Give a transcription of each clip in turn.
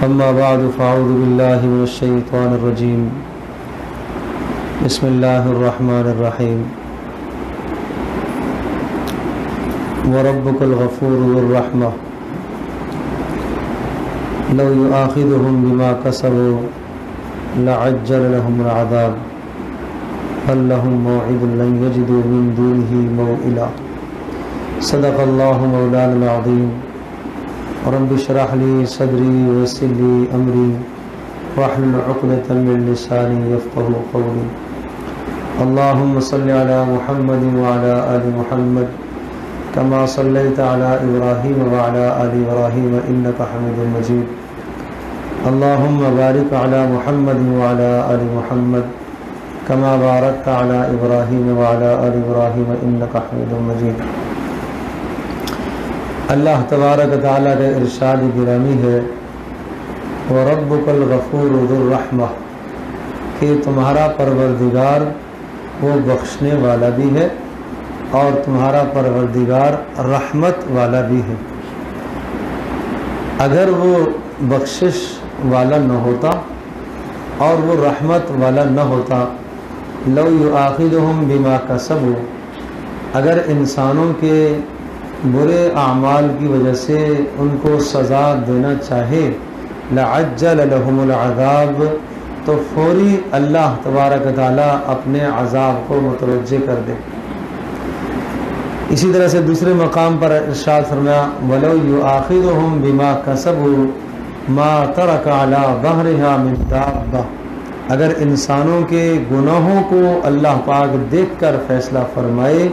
أما بعد فأعوذ بالله من الشيطان الرجيم بسم الله الرحمن الرحيم وربك الغفور ذو الرحمة لو يؤاخذهم بما كسبوا لعجل لهم العذاب بل لهم موعد لن يجدوا من دونه موئلا صدق الله مولانا العظيم رب اشرح لي صدري ويسر لي أمري واحلل عقدة من لساني يفقهوا قولي اللهم صل على محمد وعلى آل محمد كما صليت على إبراهيم وعلى آل إبراهيم إنك حميد مجيد اللهم بارك على محمد وعلى آل محمد كما باركت على إبراهيم وعلى آل إبراهيم إنك حميد مجيد۔ اللہ تبارک تعالیٰ کا ارشاد گرامی ہے وَرَبُّكَ الْغَفُورُ ذُو الرَّحْمَةِ کہ تمہارا پروردگار وہ بخشنے والا بھی ہے اور تمہارا پروردگار رحمت والا بھی ہے۔ اگر وہ بخشش والا نہ ہوتا اور وہ رحمت والا نہ ہوتا لو یؤاخذہم بما کسبوا اگر انسانوں کے برے اعمال کی وجہ سے ان کو سزا دینا چاہے لعجل لهم العذاب تو فوری اللہ تبارک تعالیٰ اپنے عذاب کو متوجہ کر دے۔ اسی طرح سے دوسرے مقام پر ارشاد فرمایا وَلَوْ يُؤَاخِذُهُمْ بِمَا كَسَبُوا مَا تَرَكَ عَلَى ظَهْرِهَا مِن دَابَّةٍ اگر انسانوں کے گناہوں کو اللہ پاک دیکھ کر فیصلہ فرمائے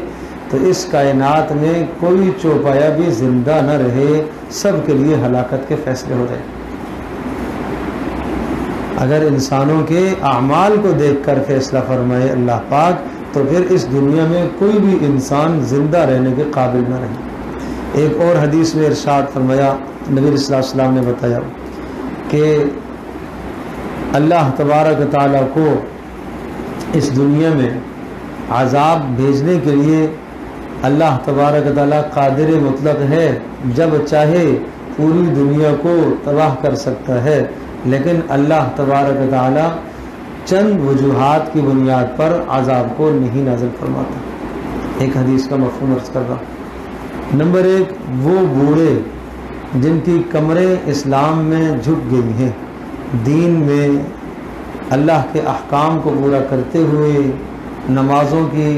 تو اس کائنات میں کوئی چوپایا بھی زندہ نہ رہے، سب کے لیے ہلاکت کے فیصلے ہو جائیں۔ اگر انسانوں کے اعمال کو دیکھ کر فیصلہ فرمائے اللہ پاک تو پھر اس دنیا میں کوئی بھی انسان زندہ رہنے کے قابل نہ رہے۔ ایک اور حدیث میں ارشاد فرمایا نبی صلی اللہ علیہ وسلم نے بتایا کہ اللہ تبارک تعالیٰ کو اس دنیا میں عذاب بھیجنے کے لیے اللہ تبارک تعالیٰ قادر مطلق ہے، جب چاہے پوری دنیا کو تباہ کر سکتا ہے، لیکن اللہ تبارک تعالیٰ چند وجوہات کی بنیاد پر عذاب کو نہیں نازل فرماتا۔ ایک حدیث کا مفہوم عرض کر رہا ہوں۔ نمبر ایک، وہ بوڑھے جن کی کمریں اسلام میں جھک گئی ہیں، دین میں اللہ کے احکام کو پورا کرتے ہوئے نمازوں کی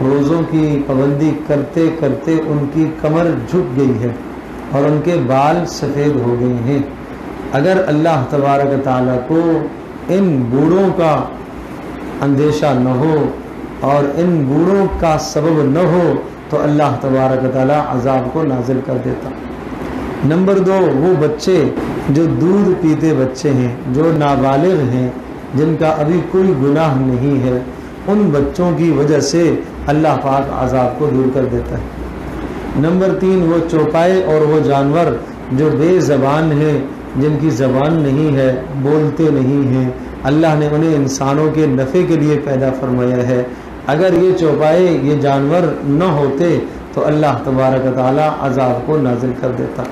روزوں کی پابندی کرتے کرتے ان کی کمر جھک گئی ہے اور ان کے بال سفید ہو گئے ہیں۔ اگر اللہ تبارک تعالیٰ کو ان بوڑھوں کا اندیشہ نہ ہو اور ان بوڑھوں کا سبب نہ ہو تو اللہ تبارک تعالیٰ عذاب کو نازل کر دیتا۔ نمبر دو، وہ بچے جو دودھ پیتے بچے ہیں، جو نابالغ ہیں، جن کا ابھی کوئی گناہ نہیں ہے، ان بچوں کی وجہ سے اللہ پاک عذاب کو دور کر دیتا ہے۔ نمبر تین، وہ چوپائے اور وہ جانور جو بے زبان ہیں، جن کی زبان نہیں ہے، بولتے نہیں ہیں، اللہ نے انہیں انسانوں کے نفع کے لیے پیدا فرمایا ہے۔ اگر یہ چوپائے یہ جانور نہ ہوتے تو اللہ تبارک تعالیٰ عذاب کو نازل کر دیتا۔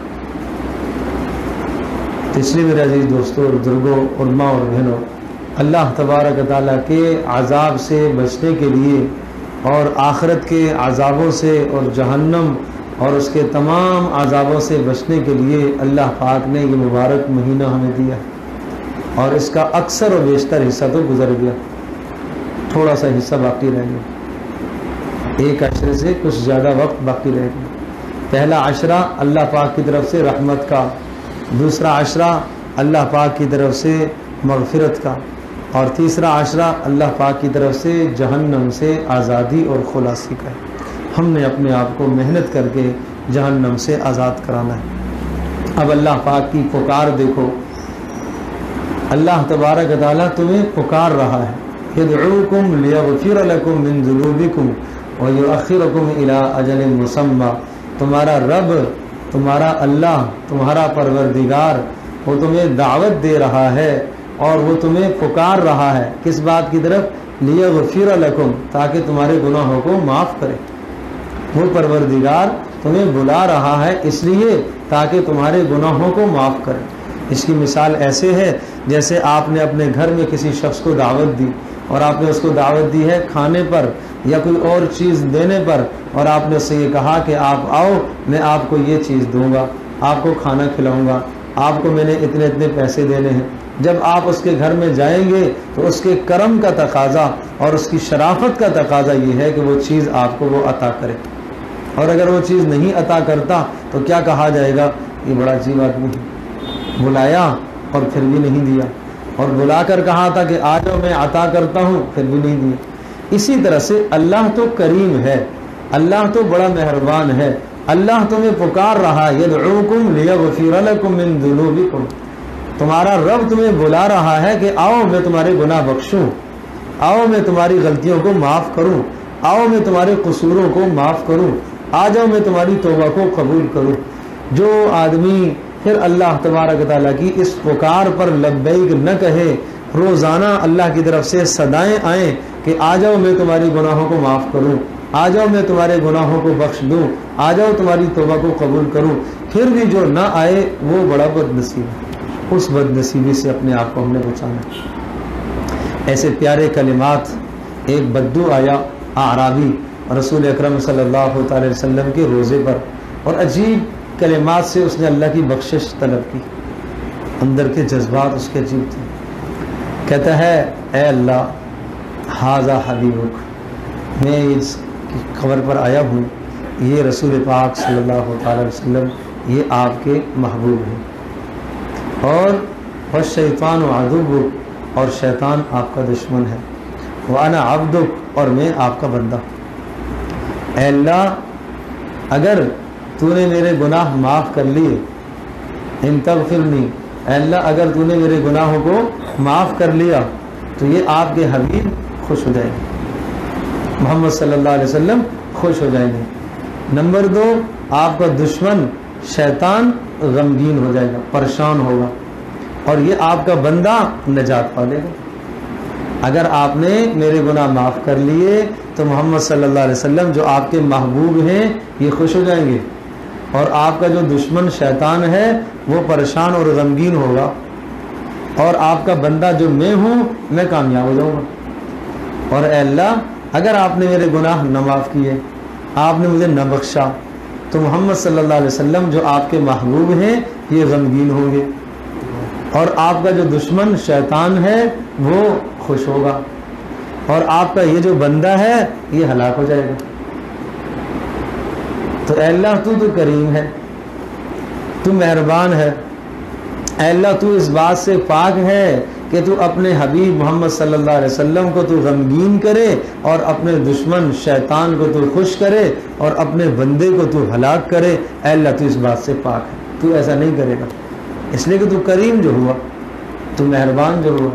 تو اس لیے میرے عزیز دوستوں اور بزرگوں، علماء اور بہنوں، اللہ تبارک تعالیٰ کے عذاب سے بچنے کے لیے اور آخرت کے عذابوں سے اور جہنم اور اس کے تمام عذابوں سے بچنے کے لیے اللہ پاک نے یہ مبارک مہینہ ہمیں دیا اور اس کا اکثر و بیشتر حصہ تو گزر گیا، تھوڑا سا حصہ باقی رہ گیا، ایک عشرے سے کچھ زیادہ وقت باقی رہ گیا۔ پہلا عشرہ اللہ پاک کی طرف سے رحمت کا، دوسرا عشرہ اللہ پاک کی طرف سے مغفرت کا، اور تیسرا عشرہ اللہ پاک کی طرف سے جہنم سے آزادی اور خلاصی کا ہے۔ ہم نے اپنے آپ کو محنت کر کے جہنم سے آزاد کرانا ہے۔ اب اللہ پاک کی پکار دیکھو، اللہ تبارک تعالیٰ تمہیں پکار رہا ہے، یدعوکم لیغفر لکم من ذنوبکم ویؤخرکم الی اجل مسمی۔ تمہارا رب، تمہارا اللہ، تمہارا پروردگار وہ تمہیں دعوت دے رہا ہے اور وہ تمہیں پکار رہا ہے، کس بات کی طرف؟ لیغفر لکم، تاکہ تمہارے گناہوں کو معاف کرے۔ وہ پروردگار تمہیں بلا رہا ہے اس لیے تاکہ تمہارے گناہوں کو معاف کرے۔ اس کی مثال ایسے ہے جیسے آپ نے اپنے گھر میں کسی شخص کو دعوت دی، اور آپ نے اس کو دعوت دی ہے کھانے پر یا کوئی اور چیز دینے پر، اور آپ نے اس سے یہ کہا کہ آپ آؤ، میں آپ کو یہ چیز دوں گا، آپ کو کھانا کھلاؤں گا، آپ کو میں نے اتنے اتنے پیسے دینے ہیں۔ جب آپ اس کے گھر میں جائیں گے تو اس کے کرم کا تقاضا اور اس کی شرافت کا تقاضا یہ ہے کہ وہ چیز آپ کو وہ عطا کرے، اور اگر وہ چیز نہیں عطا کرتا تو کیا کہا جائے گا؟ یہ بڑا عجیب آدمی ہے، بلایا اور پھر بھی نہیں دیا، اور بلا کر کہا تھا کہ آ جاؤ میں عطا کرتا ہوں، پھر بھی نہیں دیا۔ اسی طرح سے اللہ تو کریم ہے، اللہ تو بڑا مہربان ہے، اللہ تمہیں پکار رہا ہے، یدعوکم لیغفر لکم من ذنوبکم، تمہارا رب تمہیں بلا رہا ہے کہ آؤ میں تمہارے گناہ بخشوں، آؤ میں تمہاری غلطیوں کو معاف کروں، آؤ میں تمہارے قصوروں کو معاف کروں، آ جاؤ میں تمہاری توبہ کو قبول کروں۔ جو آدمی پھر اللہ تبارک و تعالیٰ کی اس پکار پر لبیک نہ کہے، روزانہ اللہ کی طرف سے صدائیں آئیں کہ آ جاؤ میں تمہاری گناہوں کو معاف کروں، آ جاؤ میں تمہارے گناہوں کو بخش دوں، آ جاؤ تمہاری توبہ کو قبول کروں، پھر بھی جو نہ آئے وہ بڑا بد نصیب ہے۔ اس بد نصیبی سے اپنے آپ کو ہم نے بچانا۔ ایسے پیارے کلمات، ایک بدو آیا اعرابی رسول اکرم صلی اللہ تعالی وسلم کے روزے پر، اور عجیب کلمات سے اس نے اللہ کی بخشش طلب کی، اندر کے جذبات اس کے عجیب تھے۔ کہتا ہے اے اللہ ھذا حبیبک، میں اس خبر پر آیا ہوں، یہ رسول پاک صلی اللہ تعالی وسلم یہ آپ کے محبوب ہیں، اور والشیطان عدوک، اور شیطان آپ کا دشمن ہے، وانا عبدک، اور میں آپ کا بندہ۔ اے اللہ اگر تو نے میرے گناہ معاف کر لیے، ان تغفرنی، اے اللہ اگر تو نے میرے گناہوں کو معاف کر لیا تو یہ آپ کے حبیب خوش ہو جائیں گے، محمد صلی اللہ علیہ وسلم خوش ہو جائیں گے۔ نمبر 2، آپ کا دشمن شیطان غمگین ہو جائے گا، پریشان ہوگا، اور یہ آپ کا بندہ نجات پا لے گا۔ اگر آپ نے میرے گناہ معاف کر لیے تو محمد صلی اللہ علیہ وسلم جو آپ کے محبوب ہیں یہ خوش ہو جائیں گے، اور آپ کا جو دشمن شیطان ہے وہ پریشان اور غمگین ہوگا، اور آپ کا بندہ جو میں ہوں میں کامیاب ہو جاؤں گا۔ اور اے اللہ اگر آپ نے میرے گناہ نہ معاف کیے، آپ نے مجھے نہ بخشا، تو محمد صلی اللہ علیہ وسلم جو آپ کے محبوب ہیں یہ غمگین ہوں گے، اور آپ کا جو دشمن شیطان ہے وہ خوش ہوگا، اور آپ کا یہ جو بندہ ہے یہ ہلاک ہو جائے گا۔ تو اے اللہ تو کریم ہے، تو مہربان ہے، اے اللہ تو اس بات سے پاک ہے کہ تو اپنے حبیب محمد صلی اللہ علیہ وسلم کو تو غمگین کرے، اور اپنے دشمن شیطان کو تو خوش کرے، اور اپنے بندے کو تو ہلاک کرے۔ اے اللہ تو اس بات سے پاک ہے، تو ایسا نہیں کرے گا، اس لیے کہ تو کریم جو ہوا، تو مہربان جو ہوا۔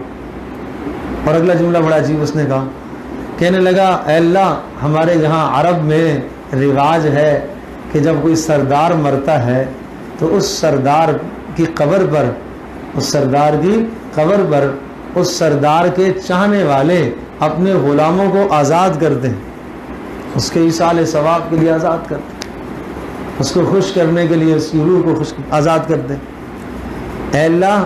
اور اگلا جملہ بڑا عجیب اس نے کہا، کہنے لگا اے اللہ ہمارے یہاں عرب میں رواج ہے کہ جب کوئی سردار مرتا ہے تو اس سردار کی قبر پر، اس سردار کے چاہنے والے اپنے غلاموں کو آزاد کرتے ہیں، اس کے ایصال ثواب کے لیے آزاد کرتے ہیں، اس کو خوش کرنے کے لیے اس کی روح کو آزاد کرتے ہیں۔ اے اللہ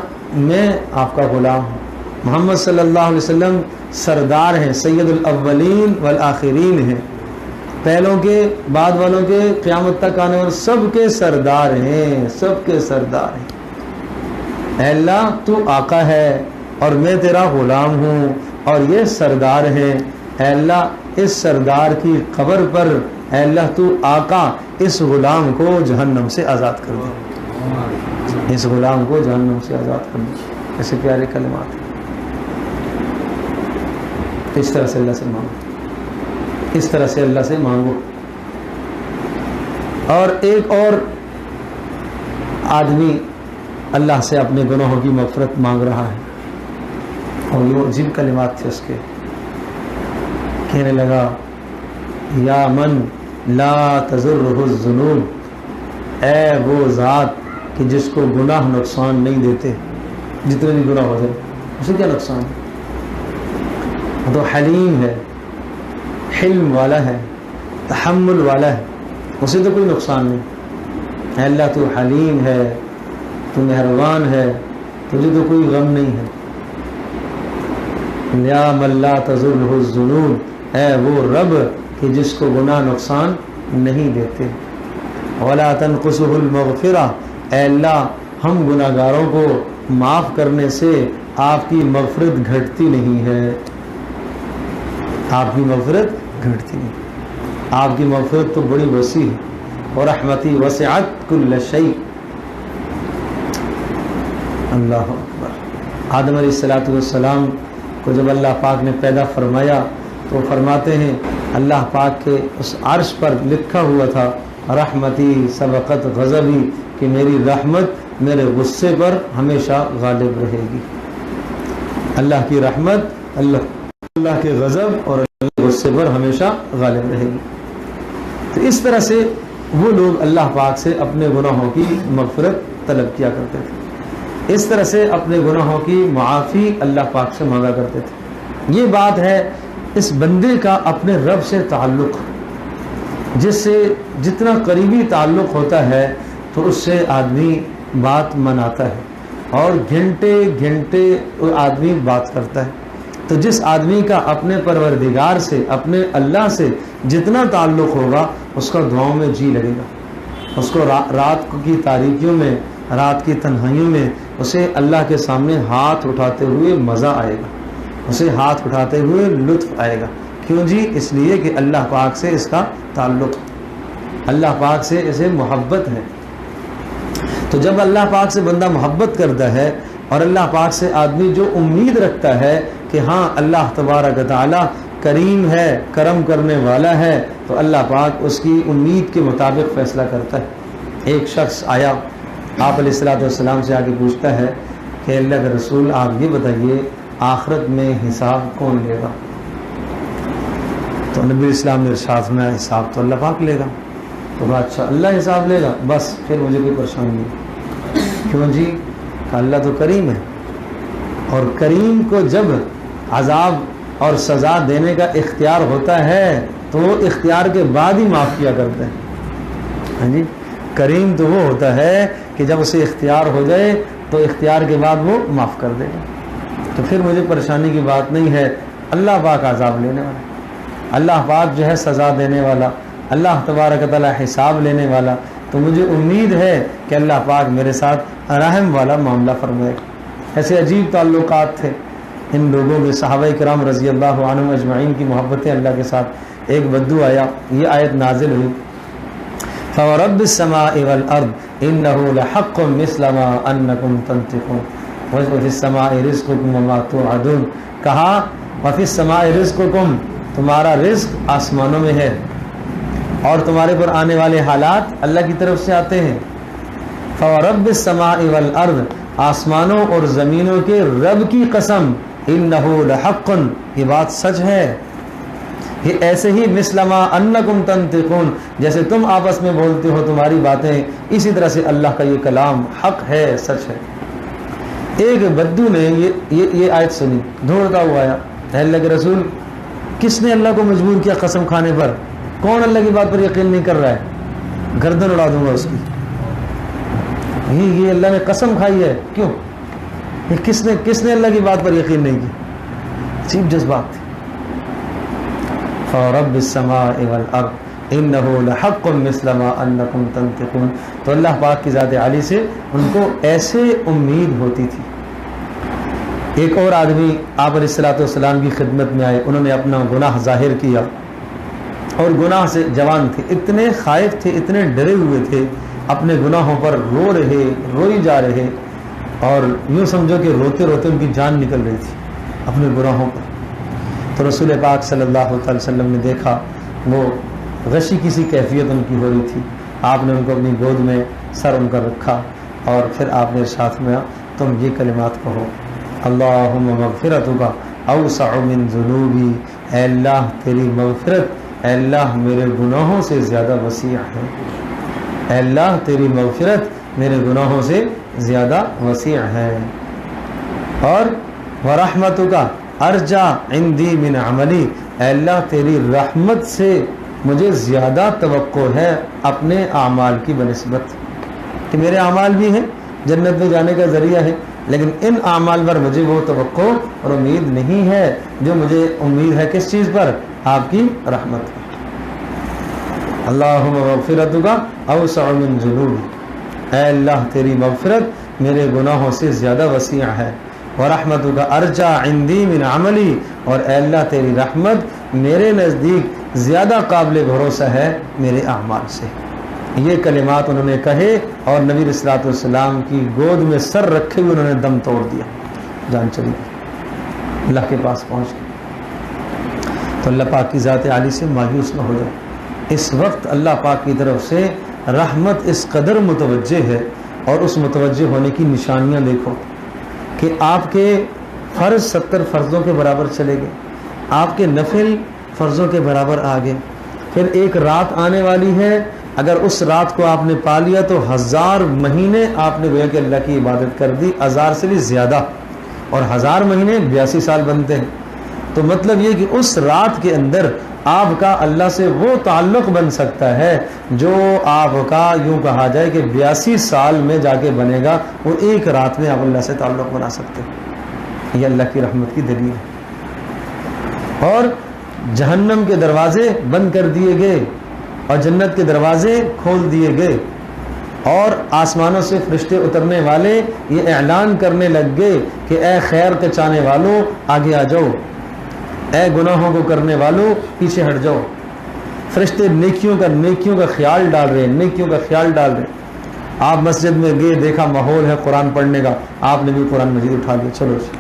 میں آپ کا غلام ہوں، محمد صلی اللہ علیہ وسلم سردار ہیں، سید الاولین والآخرین ہیں، پہلوں کے بعد والوں کے قیامت تک آنے والے سب کے سردار ہیں، سب کے سردار ہیں۔ اے اللہ تو آقا ہے اور میں تیرا غلام ہوں اور یہ سردار ہیں، اے اللہ اس سردار کی قبر پر اے اللہ تو آقا اس غلام کو جہنم سے آزاد کر دے، اس غلام کو جہنم سے آزاد کر دے۔ ایسے پیارے کلمات ہیں، اس طرح سے اللہ سے مانگو، اس طرح سے اللہ سے مانگو۔ اور ایک اور آدمی اللہ سے اپنے گناہوں کی مغفرت مانگ رہا ہے، اور یہ عجیب کلمات تھے اس کے، کہنے لگا یا من لا تضرہ الذنوب، اے وہ ذات کہ جس کو گناہ نقصان نہیں دیتے، جتنے بھی گناہ ہو جائے اسے کیا نقصان ہے، وہ تو حلیم ہے، حلم والا ہے، تحمل والا ہے، اسے تو کوئی نقصان نہیں۔ اے اللہ تو حلیم ہے، تو مہربان ہے، تجھے تو کوئی غم نہیں ہے. یا من لا تضرہ الذنوب، اے وہ رب کہ جس کو گناہ نقصان نہیں دیتے. ولا تنقصہ المغفرہ، اے اللہ ہم گناہ گاروں کو معاف کرنے سے آپ کی مغفرت گھٹتی نہیں ہے. آپ کی مغفرت گھٹتی نہیں. آپ کی مغفرت تو بڑی وسیع ہے. اور رحمتی وسعت کل شیء. اللہ اکبر. آدم علیہ السلام کو جب اللہ پاک نے پیدا فرمایا تو فرماتے ہیں اللہ پاک کے اس عرش پر لکھا ہوا تھا رحمتی سبقت غضبی، کہ میری رحمت میرے غصے پر ہمیشہ غالب رہے گی. اللہ کی رحمت اللہ کے غضب اور اللہ کے غصے پر ہمیشہ غالب رہے گی. تو اس طرح سے وہ لوگ اللہ پاک سے اپنے گناہوں کی مغفرت طلب کیا کرتے تھے. اس طرح سے اپنے گناہوں کی معافی اللہ پاک سے مانگا کرتے تھے. یہ بات ہے اس بندے کا اپنے رب سے تعلق، جس سے جتنا قریبی تعلق ہوتا ہے تو اس سے آدمی بات مناتا ہے اور گھنٹے گھنٹے آدمی بات کرتا ہے. تو جس آدمی کا اپنے پروردگار سے اپنے اللہ سے جتنا تعلق ہوگا اس کا دعاؤں میں جی لگے گا. اس کو رات کی تاریکیوں میں، رات کی تنہائیوں میں اسے اللہ کے سامنے ہاتھ اٹھاتے ہوئے مزہ آئے گا، اسے ہاتھ اٹھاتے ہوئے لطف آئے گا. کیوں جی؟ اس لیے کہ اللہ پاک سے اس کا تعلق، اللہ پاک سے اسے محبت ہے. تو جب اللہ پاک سے بندہ محبت کرتا ہے اور اللہ پاک سے آدمی جو امید رکھتا ہے کہ ہاں اللہ تبارک و تعالی کریم ہے، کرم کرنے والا ہے، تو اللہ پاک اس کی امید کے مطابق فیصلہ کرتا ہے. ایک شخص آیا آپ علیہ السلام سے آگے پوچھتا ہے کہ اللہ کے رسول آپ یہ بتائیے آخرت میں حساب کون لے گا؟ تو نبی اسلام نے ارشاد میں حساب تو اللہ پاک لے گا. تو اچھا اللہ حساب لے گا، بس پھر مجھے کوئی پریشانی نہیں. کیوں جی؟ اللہ تو کریم ہے، اور کریم کو جب عذاب اور سزا دینے کا اختیار ہوتا ہے تو وہ اختیار کے بعد ہی معاف کیا کرتا ہے. ہاں جی، کریم تو وہ ہوتا ہے کہ جب اسے اختیار ہو جائے تو اختیار کے بعد وہ معاف کر دے گا. تو پھر مجھے پریشانی کی بات نہیں ہے. اللہ پاک عذاب لینے والا، اللہ پاک جو ہے سزا دینے والا، اللہ تبارک تعالی حساب لینے والا. تو مجھے امید ہے کہ اللہ پاک میرے ساتھ رحم والا معاملہ فرمائے. ایسے عجیب تعلقات تھے ان لوگوں کے. صحابہ کرام رضی اللہ عنہم اجمعین کی محبتیں اللہ کے ساتھ. ایک بدو آیا، یہ آیت نازل ہوئی فَوَرَبِّ السَّمَاءِ وَالْأَرْضِ إِنَّهُ لَحَقٌّ مِثْلَ مَا أَنَّكُمْ تَنطِقُونَ وَفِي السَّمَاءِ رِزْقُكُمْ وَمَا تُوعَدُونَ. کہا وَفِي السَّمَاءِ رِزْقُكُمْ، تمہارا رزق آسمانوں میں ہے اور تمہارے پر آنے والے حالات اللہ کی طرف سے آتے ہیں. فَوَرَبِّ السَّمَاءِ وَالْأَرْضِ، آسمانوں اور زمینوں کے رب کی قسم، إِنَّهُ لَحَقٌّ، یہ بات سچ ہے. یہ ایسے ہی مثل ما انکم تنطقون، جیسے تم آپس میں بولتے ہو تمہاری باتیں، اسی طرح سے اللہ کا یہ کلام حق ہے، سچ ہے. ایک بدو نے یہ آیت سنی، دھوڑتا ہوا آیا، اللہ کے رسول کس نے اللہ کو مجبور کیا قسم کھانے پر؟ کون اللہ کی بات پر یقین نہیں کر رہا ہے؟ گردن اڑا دوں گا اس کی. یہ اللہ نے قسم کھائی ہے، کیوں؟ یہ کس نے اللہ کی بات پر یقین نہیں کی؟ عجیب جذبات تھے. فَرَبِّ السَّمَاءِ وَالْأَرْضِ إِنَّهُ لَحَقٌّ مِثْلَ مَا أَنَّكُمْ تَنطِقُونَ. تو اللہ پاک کی ذات عالی سے ان کو ایسے امید ہوتی تھی. ایک اور آدمی آپ علیہ السلام کی خدمت میں آئے، انہوں نے اپنا گناہ ظاہر کیا اور گناہ سے جوان تھے، اتنے خائف تھے، اتنے ڈرے ہوئے تھے، اپنے گناہوں پر روئی جا رہے، اور یوں سمجھو کہ روتے روتے ان کی جان نکل رہی تھی اپنے گناہوں پر. تو رسول پاک صلی اللہ علیہ وسلم نے دیکھا وہ غشی کسی کیفیت ان کی ہو رہی تھی. آپ نے ان کو اپنی گود میں سر ان کا رکھا اور پھر آپ نے ارشاد میں تم یہ کلمات کہو، اللہم مغفرتک اوسع من ذنوبی، اے اللہ تیری مغفرت اے اللہ میرے گناہوں سے زیادہ وسیع ہے. اے اللہ تیری مغفرت میرے گناہوں سے زیادہ وسیع ہے. اور ورحمتک ارجا عندی من عملی، اے اللہ تیری رحمت سے مجھے زیادہ توقع ہے اپنے اعمال کی بنسبت، کہ میرے اعمال بھی ہیں جنت میں جانے کا ذریعہ ہے، لیکن ان اعمال پر مجھے وہ توقع اور امید نہیں ہے جو مجھے امید ہے کس چیز پر؟ آپ کی رحمت پر۔ اللہم مغفرتک اوسع من ذنوبی، اے اللہ تیری مغفرت میرے گناہوں سے زیادہ وسیع ہے، ورحمتک ارجع عندی من عملی، اور اے اللہ تیری رحمت میرے نزدیک زیادہ قابل بھروسہ ہے میرے اعمال سے۔ یہ کلمات انہوں نے کہے اور نبی علیہ الصلوۃ والسلام کی گود میں سر رکھے ہوئے انہوں نے دم توڑ دیا، جان چلی گئی، اللہ کے پاس پہنچ گئے۔ تو اللہ پاک کی ذات عالی سے مایوس نہ ہو جائے۔ اس وقت اللہ پاک کی طرف سے رحمت اس قدر متوجہ ہے، اور اس متوجہ ہونے کی نشانیاں دیکھو کہ آپ کے فرض 70 فرضوں کے برابر چلے گئے، آپ کے نفل فرضوں کے برابر آ گئے۔ پھر ایک رات آنے والی ہے، اگر اس رات کو آپ نے پا لیا تو 1000 مہینے آپ نے گویا کہ اللہ کی عبادت کر دی، 1000 سے بھی زیادہ، اور 1000 مہینے 82 سال بنتے ہیں۔ تو مطلب یہ کہ اس رات کے اندر آپ کا اللہ سے وہ تعلق بن سکتا ہے جو آپ کا یوں کہا جائے کہ 82 سال میں جا کے بنے گا، وہ ایک رات میں آپ اللہ سے تعلق بنا سکتے ہیں۔ یہ اللہ کی رحمت کی دلیل ہے۔ اور جہنم کے دروازے بند کر دیے گئے اور جنت کے دروازے کھول دیے گئے، اور آسمانوں سے فرشتے اترنے والے یہ اعلان کرنے لگ گئے کہ اے خیر کے چاہنے والوں آگے آ جاؤ، اے گناہوں کو کرنے والوں پیچھے ہٹ جاؤ۔ فرشتے نیکیوں کا خیال ڈال رہے ہیں، نیکیوں کا خیال ڈال رہے ہیں۔ آپ مسجد میں گئے، دیکھا ماحول ہے قرآن پڑھنے کا، آپ نے بھی قرآن مجید اٹھا لیا، چلو جی۔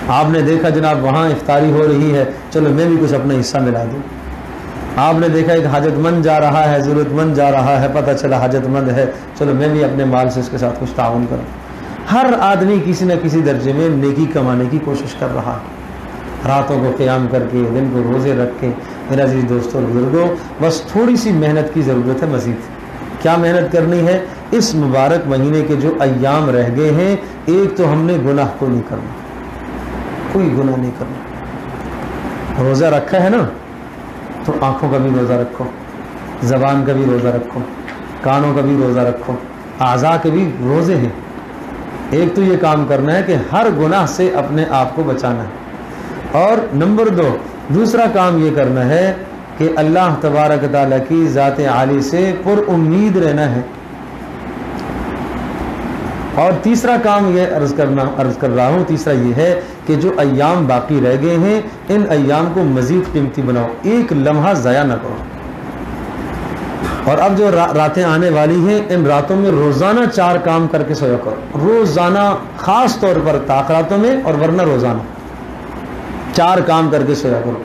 آپ نے دیکھا جناب وہاں افطاری ہو رہی ہے، چلو میں بھی کچھ اپنا حصہ ملا دوں۔ آپ نے دیکھا ایک حاجت مند جا رہا ہے، ضرورت مند جا رہا ہے، پتہ چلا حاجت مند ہے، چلو میں بھی اپنے مال سے اس کے ساتھ کچھ تعاون کروں۔ ہر آدمی کسی نہ کسی درجے میں نیکی کمانے کی کوشش کر رہا ہے، راتوں کو قیام کر کے، دن کو روزے رکھ کے۔ میرا عزیز دوستوں بزرگوں، بس تھوڑی سی محنت کی ضرورت ہے مزید۔ کیا محنت کرنی ہے؟ اس مبارک مہینے کے جو ایام رہ گئے ہیں، ایک تو ہم نے گناہ کو نہیں کرنا، کوئی گناہ نہیں کرنا۔ روزہ رکھا ہے نا، تو آنکھوں کا بھی روزہ رکھو، زبان کا بھی روزہ رکھو، کانوں کا بھی روزہ رکھو، اعضاء کے بھی روزے ہیں۔ ایک تو یہ کام کرنا ہے کہ ہر گناہ سے اپنے آپ کو بچانا ہے، اور نمبر 2 دوسرا کام یہ کرنا ہے کہ اللہ تبارک تعالیٰ کی ذات عالی سے پر امید رہنا ہے۔ اور تیسرا کام یہ عرض کر رہا ہوں، تیسرا یہ ہے کہ جو ایام باقی رہ گئے ہیں ان ایام کو مزید قیمتی بناؤ، ایک لمحہ ضائع نہ کرو۔ اور اب جو راتیں آنے والی ہیں، ان راتوں میں روزانہ 4 کام کر کے سویا کرو، روزانہ، خاص طور پر طاق راتوں میں، اور ورنہ روزانہ 4 کام کر کے سویا کرو،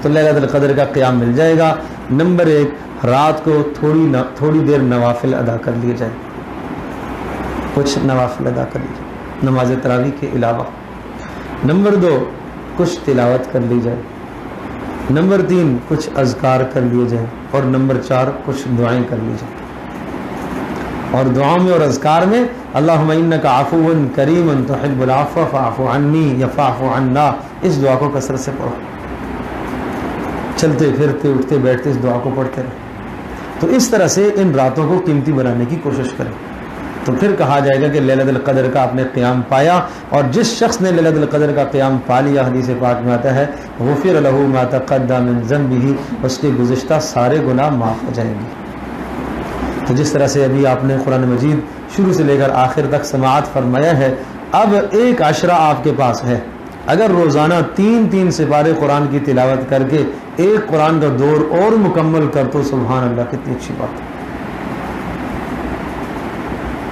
تو لیلۃ القدر کا قیام مل جائے گا۔ نمبر 1 رات کو تھوڑی دیر نوافل ادا کر لیے جائے، کچھ نوافل ادا کر لیجیے نماز تراویح کے علاوہ۔ نمبر 2 کچھ تلاوت کر لی جائے۔ نمبر 3 کچھ اذکار کر لیے جائیں، اور نمبر 4 کچھ دعائیں کر لی جائیں۔ اور دعاؤں میں اور اذکار میں اللہم انک عفو کریم تحب العفو فاعف عنی یا فاعف عنا، اس دعا کو کثرت سے پڑھو، چلتے پھرتے اٹھتے بیٹھتے اس دعا کو پڑھتے رہو۔ تو اس طرح سے ان راتوں کو قیمتی بنانے کی کوشش کریں، تو پھر کہا جائے گا کہ لیلۃ القدر کا آپ نے قیام پایا۔ اور جس شخص نے لیلۃ القدر کا قیام پا لیا، حدیث پاک میں آتا ہے غفر لہ ما تقدم من ذنبہ، اس کے گزشتہ سارے گناہ معاف ہو جائیں گے۔ تو جس طرح سے ابھی آپ نے قرآن مجید شروع سے لے کر آخر تک سماعت فرمایا ہے، اب ایک عشرہ آپ کے پاس ہے۔ اگر روزانہ 3 سپارے قرآن کی تلاوت کر کے ایک قرآن کا دور اور مکمل کر تو سبحان اللہ کتنی اچھی بات ہے۔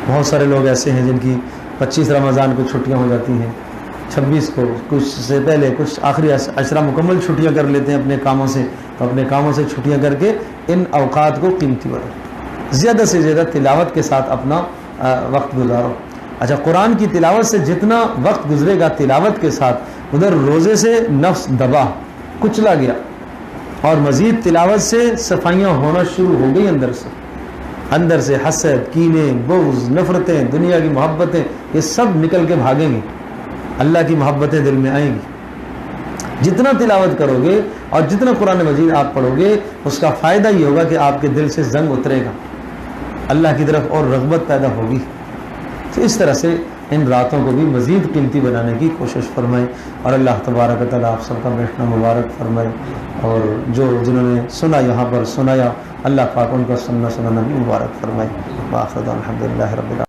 بہت سارے لوگ ایسے ہیں جن کی 25 رمضان کو چھٹیاں ہو جاتی ہیں، 26 کو، کچھ سے پہلے، کچھ آخری عشرہ مکمل چھٹیاں کر لیتے ہیں اپنے کاموں سے، تو اپنے کاموں سے چھٹیاں کر کے ان اوقات کو قیمتی بنائیں، زیادہ سے زیادہ تلاوت کے ساتھ اپنا وقت گزارو۔ اچھا، قرآن کی تلاوت سے جتنا وقت گزرے گا تلاوت کے ساتھ، ادھر روزے سے نفس دبا کچلا گیا، اور مزید تلاوت سے صفائیاں ہونا شروع ہو گئی اندر سے حسد، کینے، بغض، نفرتیں، دنیا کی محبتیں، یہ سب نکل کے بھاگیں گی، اللہ کی محبتیں دل میں آئیں گی۔ جتنا تلاوت کرو گے اور جتنا قرآن مجید آپ پڑھو گے، اس کا فائدہ یہ ہوگا کہ آپ کے دل سے زنگ اترے گا، اللہ کی طرف اور رغبت پیدا ہوگی۔ تو اس طرح سے ان راتوں کو بھی مزید قیمتی بنانے کی کوشش فرمائیں، اور اللہ تبارک و تعالیٰ آپ سب کا بیٹھنا مبارک فرمائے، اور جنہوں نے سنا یہاں پر سنایا اللہ پاک ان کا سننا بھی مبارک فرمائے۔ وآخر دعوانا الحمدللہ رب العالمین۔